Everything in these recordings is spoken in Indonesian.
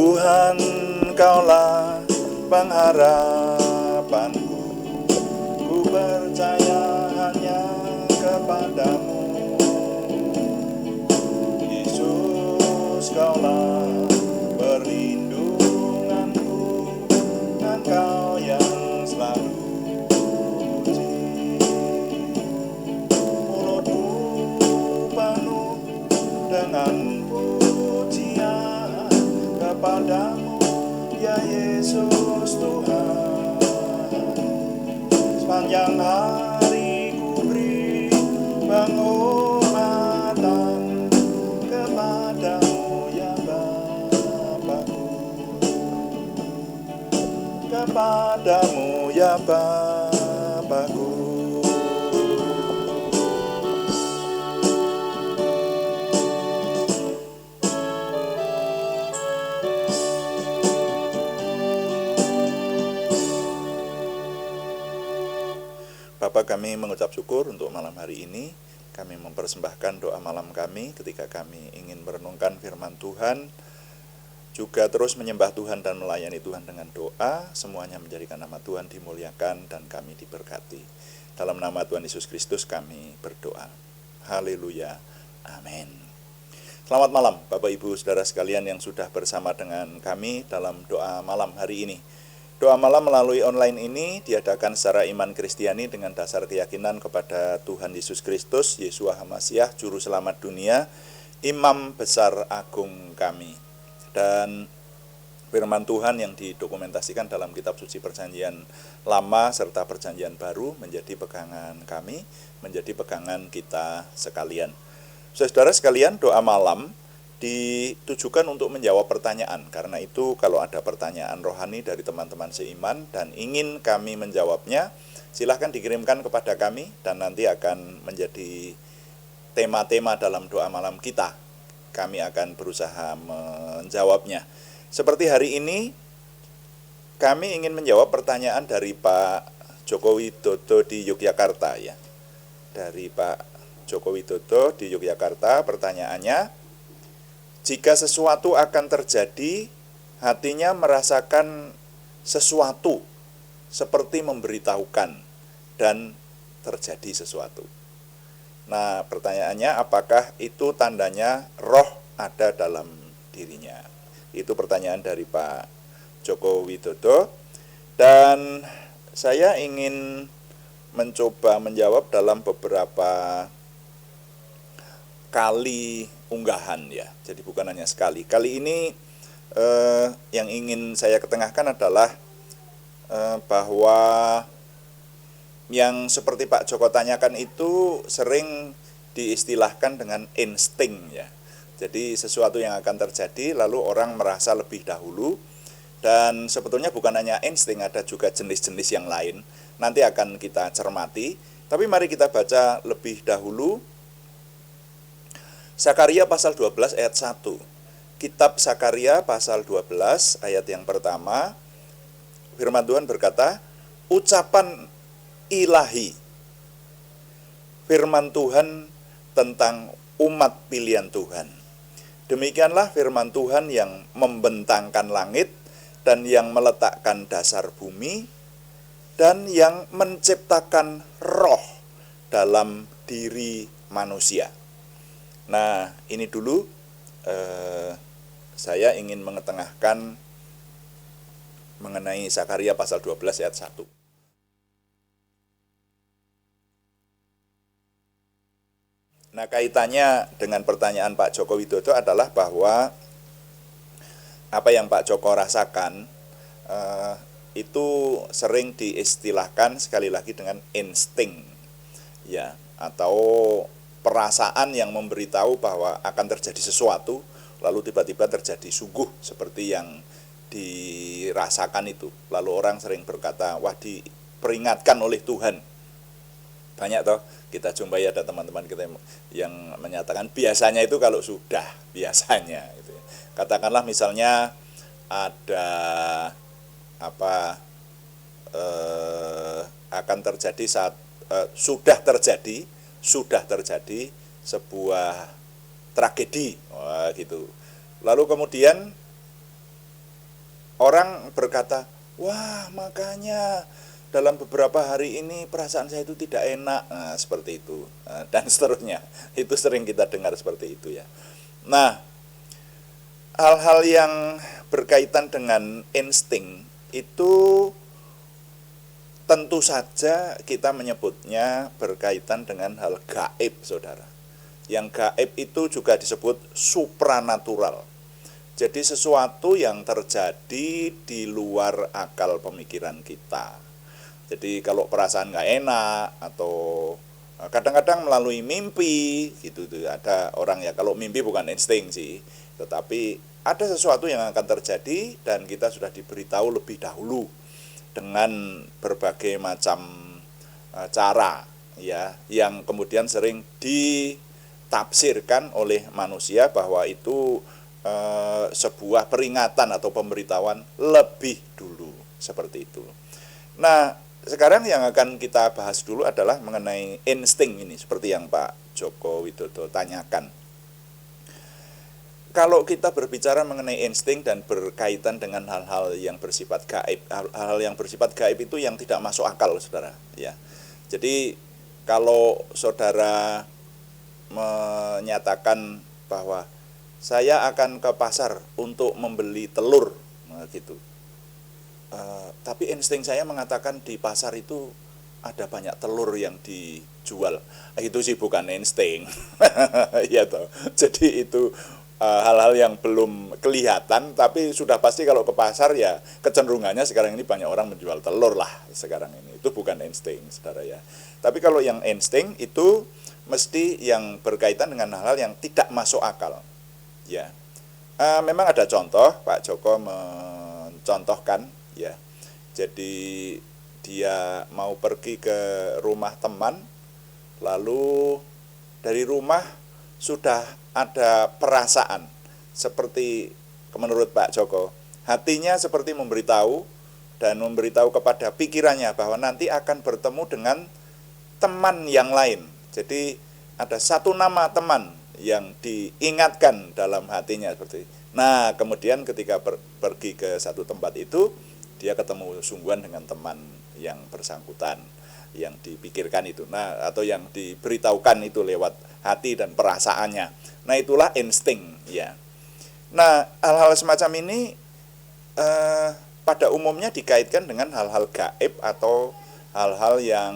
Tuhan, Kaulah pengharapanku. Ku percaya hanya kepadamu. Yesus, Kaulah perlindunganku, Engkau yang selalu puji. Mulutku penuh dengan pujian kepadamu, ya Yesus Tuhan. Sepanjang hari ku beri penghormatan kepadamu, ya Bapakku. Kepadamu, ya Bapakku. Bapa, kami mengucap syukur untuk malam hari ini. Kami mempersembahkan doa malam kami ketika kami ingin merenungkan firman Tuhan, juga terus menyembah Tuhan dan melayani Tuhan dengan doa. Semuanya menjadikan nama Tuhan dimuliakan dan kami diberkati. Dalam nama Tuhan Yesus Kristus kami berdoa. Haleluya. Amin. Selamat malam Bapak Ibu Saudara sekalian yang sudah bersama dengan kami dalam doa malam hari ini. Doa malam melalui online ini diadakan secara iman Kristiani dengan dasar keyakinan kepada Tuhan Yesus Kristus, Yeshua HaMasyiah, Juru Selamat dunia, Imam Besar Agung kami. Dan firman Tuhan yang didokumentasikan dalam kitab suci Perjanjian Lama serta Perjanjian Baru menjadi pegangan kami, menjadi pegangan kita sekalian. Saudara sekalian, doa malam ditujukan untuk menjawab pertanyaan. Karena itu kalau ada pertanyaan rohani dari teman-teman seiman dan ingin kami menjawabnya, silahkan dikirimkan kepada kami dan nanti akan menjadi tema-tema dalam doa malam kita. Kami akan berusaha menjawabnya. Seperti hari ini, kami ingin menjawab pertanyaan dari Pak Joko Widodo di Yogyakarta ya. Dari Pak Joko Widodo di Yogyakarta, pertanyaannya, jika sesuatu akan terjadi, hatinya merasakan sesuatu seperti memberitahukan dan terjadi sesuatu. Nah, pertanyaannya, apakah itu tandanya roh ada dalam dirinya? Itu pertanyaan dari Pak Joko Widodo. Dan saya ingin mencoba menjawab dalam beberapa kali unggahan ya, jadi bukan hanya sekali. Kali ini yang ingin saya ketengahkan adalah bahwa yang seperti Pak Joko tanyakan itu sering diistilahkan dengan insting ya. Jadi sesuatu yang akan terjadi lalu orang merasa lebih dahulu, dan sebetulnya bukan hanya insting, ada juga jenis-jenis yang lain. Nanti akan kita cermati, tapi mari kita baca lebih dahulu Sakaria pasal 12 ayat 1. Kitab Sakaria pasal 12 ayat yang pertama, firman Tuhan berkata, ucapan ilahi, firman Tuhan tentang umat pilihan Tuhan. Demikianlah firman Tuhan yang membentangkan langit dan yang meletakkan dasar bumi dan yang menciptakan roh dalam diri manusia. Nah, ini dulu saya ingin mengetengahkan mengenai Sakaria pasal 12 ayat 1. Nah, kaitannya dengan pertanyaan Pak Joko Widodo adalah bahwa apa yang Pak Joko rasakan itu sering diistilahkan sekali lagi dengan insting ya, atau perasaan yang memberitahu bahwa akan terjadi sesuatu, lalu tiba-tiba terjadi sungguh seperti yang dirasakan itu. Lalu orang sering berkata, wah diperingatkan oleh Tuhan. Banyak toh kita jumpai ada teman-teman kita yang menyatakan biasanya itu kalau sudah, biasanya gitu ya. Katakanlah misalnya ada akan terjadi saat sudah terjadi sebuah tragedi, wah gitu. Lalu kemudian orang berkata, wah makanya dalam beberapa hari ini perasaan saya itu tidak enak, nah, seperti itu, dan seterusnya. Itu sering kita dengar seperti itu ya. Nah, hal-hal yang berkaitan dengan insting itu tentu saja kita menyebutnya berkaitan dengan hal gaib, saudara. Yang gaib itu juga disebut supranatural. Jadi sesuatu yang terjadi di luar akal pemikiran kita. Jadi kalau perasaan nggak enak atau kadang-kadang melalui mimpi gitu tuh, ada orang ya, kalau mimpi bukan insting sih, tetapi ada sesuatu yang akan terjadi dan kita sudah diberitahu lebih dahulu dengan berbagai macam cara ya, yang kemudian sering ditafsirkan oleh manusia bahwa itu sebuah peringatan atau pemberitahuan lebih dulu, seperti itu. Nah, sekarang yang akan kita bahas dulu adalah mengenai insting ini, seperti yang Pak Joko Widodo tanyakan. Kalau kita berbicara mengenai insting dan berkaitan dengan hal-hal yang bersifat gaib, hal-hal yang bersifat gaib itu yang tidak masuk akal, saudara. Ya, jadi kalau saudara menyatakan bahwa saya akan ke pasar untuk membeli telur, nah gitu. Tapi insting saya mengatakan di pasar itu ada banyak telur yang dijual. Itu sih bukan insting. Ya toh. Jadi itu hal-hal yang belum kelihatan, tapi sudah pasti kalau ke pasar ya kecenderungannya sekarang ini banyak orang menjual telur lah sekarang ini. Itu bukan insting, saudara ya. Tapi kalau yang insting itu mesti yang berkaitan dengan hal-hal yang tidak masuk akal. Ya. Memang ada contoh, Pak Joko mencontohkan ya. Jadi dia mau pergi ke rumah teman, lalu dari rumah sudah ada perasaan seperti menurut Pak Joko, hatinya seperti memberitahu dan memberitahu kepada pikirannya bahwa nanti akan bertemu dengan teman yang lain. Jadi ada satu nama teman yang diingatkan dalam hatinya seperti. Nah, kemudian ketika pergi ke satu tempat itu, dia ketemu sungguhan dengan teman yang bersangkutan, yang dipikirkan itu, nah atau yang diberitahukan itu lewat hati dan perasaannya. Nah, itulah insting ya. Nah, hal-hal semacam ini pada umumnya dikaitkan dengan hal-hal gaib atau hal-hal yang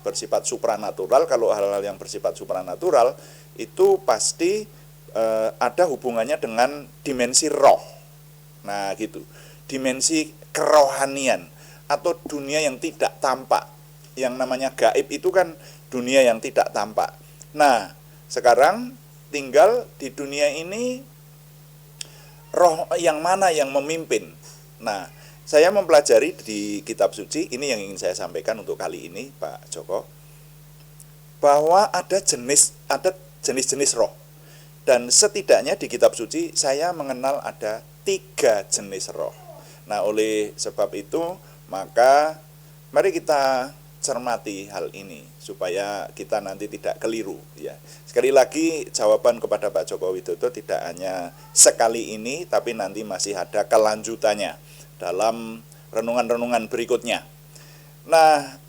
bersifat supranatural. Kalau hal-hal yang bersifat supranatural itu pasti ada hubungannya dengan dimensi roh. Nah, gitu. Dimensi kerohanian atau dunia yang tidak tampak. Yang namanya gaib itu kan dunia yang tidak tampak. Nah, sekarang tinggal di dunia ini roh yang mana yang memimpin. Nah, saya mempelajari di kitab suci, ini yang ingin saya sampaikan untuk kali ini, Pak Joko, bahwa ada jenis-jenis roh. Dan setidaknya di kitab suci saya mengenal ada 3 jenis roh. Nah, oleh sebab itu maka mari kita cermati hal ini supaya kita nanti tidak keliru ya. Sekali lagi jawaban kepada Pak Joko Widodo tidak hanya sekali ini, tapi nanti masih ada kelanjutannya dalam renungan-renungan berikutnya. Nah,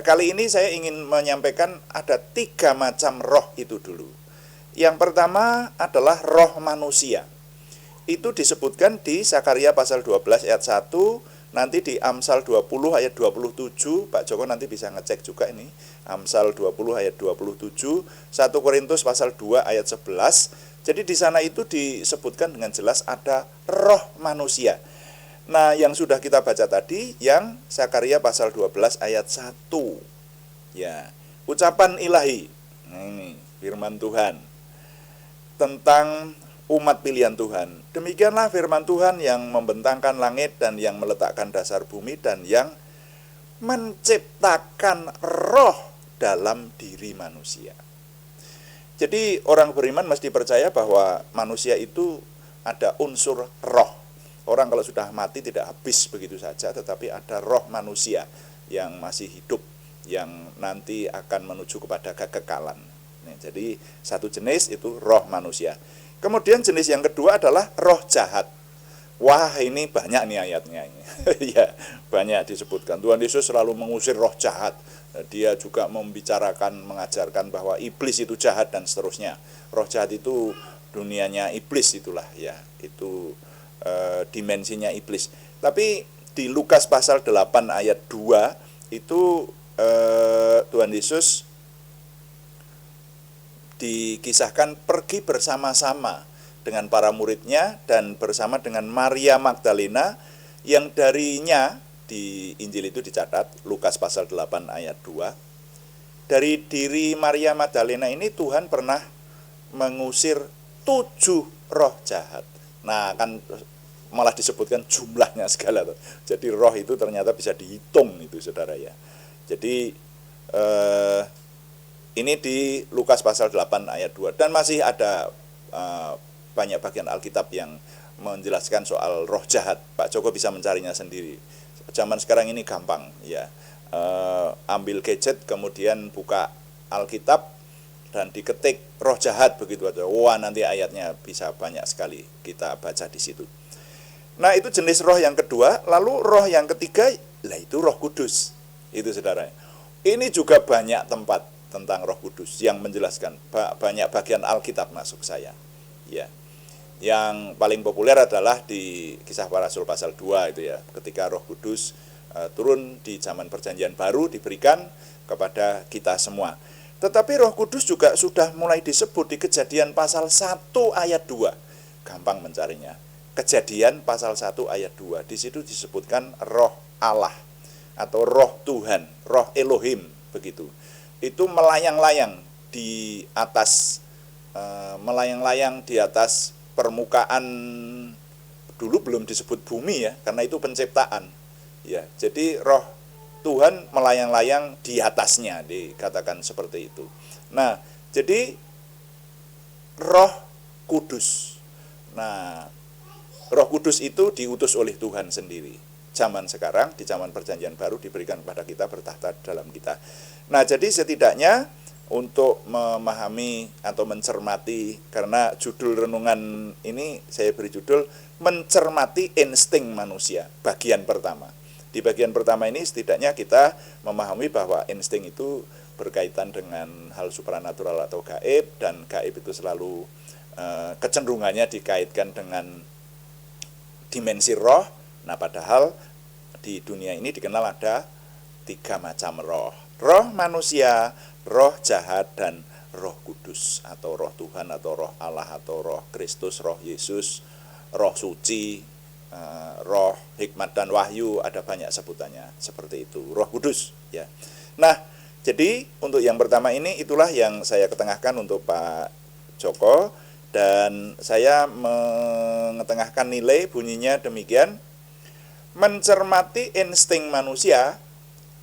kali ini saya ingin menyampaikan ada 3 macam roh itu dulu. Yang pertama adalah roh manusia. Itu disebutkan di Sakaria pasal 12 ayat 1, nanti di Amsal 20 ayat 27, Pak Joko nanti bisa ngecek juga ini, Amsal 20 ayat 27, 1 Korintus pasal 2 ayat 11. Jadi di sana itu disebutkan dengan jelas ada roh manusia. Nah, yang sudah kita baca tadi, yang Sakaria pasal 12 ayat 1. Ya, ucapan ilahi. Nah, ini firman Tuhan tentang umat pilihan Tuhan. Demikianlah firman Tuhan yang membentangkan langit dan yang meletakkan dasar bumi dan yang menciptakan roh dalam diri manusia. Jadi orang beriman mesti percaya bahwa manusia itu ada unsur roh. Orang kalau sudah mati tidak habis begitu saja, tetapi ada roh manusia yang masih hidup, yang nanti akan menuju kepada kekekalan. Jadi satu jenis itu roh manusia. Kemudian jenis yang kedua adalah roh jahat. Wah, ini banyak nih ayatnya ini. Ya, banyak disebutkan. Tuhan Yesus selalu mengusir roh jahat. Dia juga membicarakan, mengajarkan bahwa iblis itu jahat dan seterusnya. Roh jahat itu dunianya iblis itulah ya. Itu dimensinya iblis. Tapi di Lukas pasal 8 ayat 2 itu Tuhan Yesus dikisahkan pergi bersama-sama dengan para muridnya dan bersama dengan Maria Magdalena yang darinya di Injil itu dicatat Lukas pasal 8 ayat 2. Dari diri Maria Magdalena ini Tuhan pernah mengusir 7 roh jahat. Nah, kan malah disebutkan jumlahnya segala tuh. Jadi roh itu ternyata bisa dihitung itu saudara ya. Jadi ini di Lukas pasal 8 ayat 2 dan masih ada banyak bagian Alkitab yang menjelaskan soal roh jahat. Pak Joko bisa mencarinya sendiri. Zaman sekarang ini gampang ya. Ambil gadget kemudian buka Alkitab dan diketik roh jahat begitu aja. Wah, nanti ayatnya bisa banyak sekali kita baca di situ. Nah, itu jenis roh yang kedua. Lalu roh yang ketiga, lah itu Roh Kudus. Itu saudara. Ini juga banyak tempat tentang Roh Kudus yang menjelaskan, banyak bagian Alkitab masuk saya. Ya. Yang paling populer adalah di Kisah Para Rasul pasal 2 itu ya, ketika Roh Kudus turun di zaman Perjanjian Baru diberikan kepada kita semua. Tetapi Roh Kudus juga sudah mulai disebut di Kejadian pasal 1 ayat 2. Gampang mencarinya. Kejadian pasal 1 ayat 2. Di situ disebutkan Roh Allah atau Roh Tuhan, Roh Elohim begitu. Itu melayang-layang di atas melayang-layang di atas permukaan, dulu belum disebut bumi ya, karena itu penciptaan. Ya, jadi Roh Tuhan melayang-layang di atasnya, dikatakan seperti itu. Nah, jadi Roh Kudus. Nah, Roh Kudus itu diutus oleh Tuhan sendiri. Zaman sekarang, di zaman Perjanjian Baru diberikan kepada kita, bertahta dalam kita. Nah, jadi setidaknya untuk memahami atau mencermati, karena judul renungan ini saya beri judul mencermati insting manusia, bagian pertama. Di bagian pertama ini setidaknya kita memahami bahwa insting itu berkaitan dengan hal supranatural atau gaib, dan gaib itu selalu kecenderungannya dikaitkan dengan dimensi roh. Nah, padahal di dunia ini dikenal ada 3 macam roh. Roh manusia, roh jahat, dan Roh Kudus atau Roh Tuhan atau Roh Allah atau Roh Kristus, Roh Yesus, Roh Suci, Roh Hikmat dan Wahyu, ada banyak sebutannya seperti itu. Roh Kudus ya. Nah, jadi untuk yang pertama ini itulah yang saya ketengahkan untuk Pak Joko, dan saya mengetengahkan nilai bunyinya demikian. Mencermati insting manusia,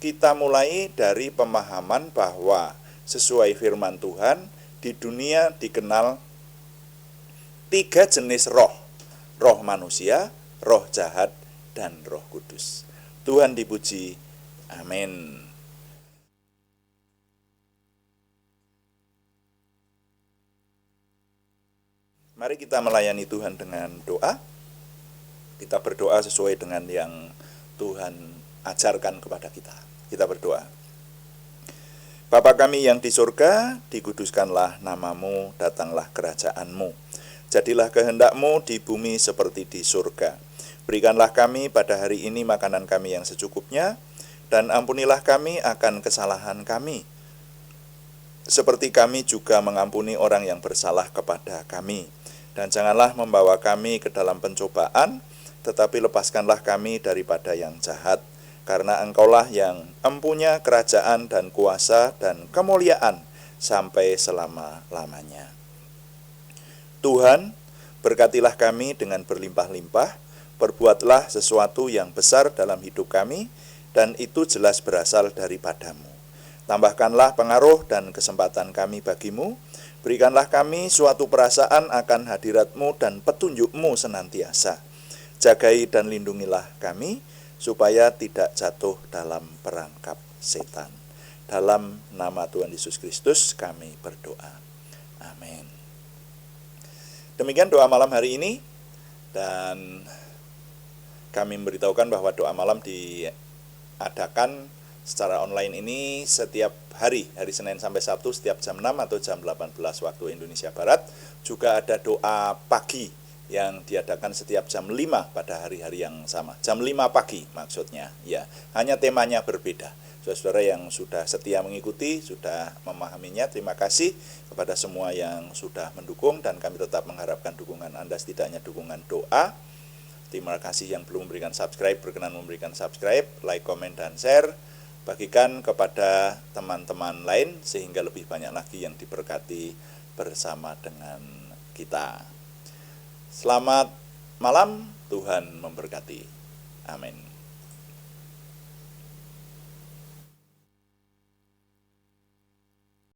kita mulai dari pemahaman bahwa sesuai firman Tuhan, di dunia dikenal 3 jenis roh. Roh manusia, roh jahat, dan Roh Kudus. Tuhan dipuji. Amin. Mari kita melayani Tuhan dengan doa. Kita berdoa sesuai dengan yang Tuhan ajarkan kepada kita. Kita berdoa. Bapa kami yang di surga, dikuduskanlah namamu, datanglah kerajaanmu. Jadilah kehendakmu di bumi seperti di surga. Berikanlah kami pada hari ini makanan kami yang secukupnya, dan ampunilah kami akan kesalahan kami, seperti kami juga mengampuni orang yang bersalah kepada kami. Dan janganlah membawa kami ke dalam pencobaan, tetapi lepaskanlah kami daripada yang jahat. Karena Engkaulah yang empunya kerajaan dan kuasa dan kemuliaan sampai selama-lamanya. Tuhan, berkatilah kami dengan berlimpah-limpah, perbuatlah sesuatu yang besar dalam hidup kami, dan itu jelas berasal daripadamu. Tambahkanlah pengaruh dan kesempatan kami bagimu, berikanlah kami suatu perasaan akan hadirat-Mu dan petunjuk-Mu senantiasa. Jagai dan lindungilah kami, supaya tidak jatuh dalam perangkap setan. Dalam nama Tuhan Yesus Kristus kami berdoa. Amin. Demikian doa malam hari ini, dan kami memberitahukan bahwa doa malam diadakan secara online ini setiap hari Senin sampai Sabtu setiap jam 6 atau jam 18 waktu Indonesia Barat. Juga ada doa pagi yang diadakan setiap jam 5 pada hari-hari yang sama. Jam 5 pagi maksudnya, ya. Hanya temanya berbeda. Saudara-saudara yang sudah setia mengikuti, sudah memahaminya, terima kasih kepada semua yang sudah mendukung, dan kami tetap mengharapkan dukungan Anda, setidaknya dukungan doa. Terima kasih yang belum memberikan subscribe, berkenan memberikan subscribe, like, komen, dan share. Bagikan kepada teman-teman lain sehingga lebih banyak lagi yang diberkati bersama dengan kita. Selamat malam, Tuhan memberkati. Amin.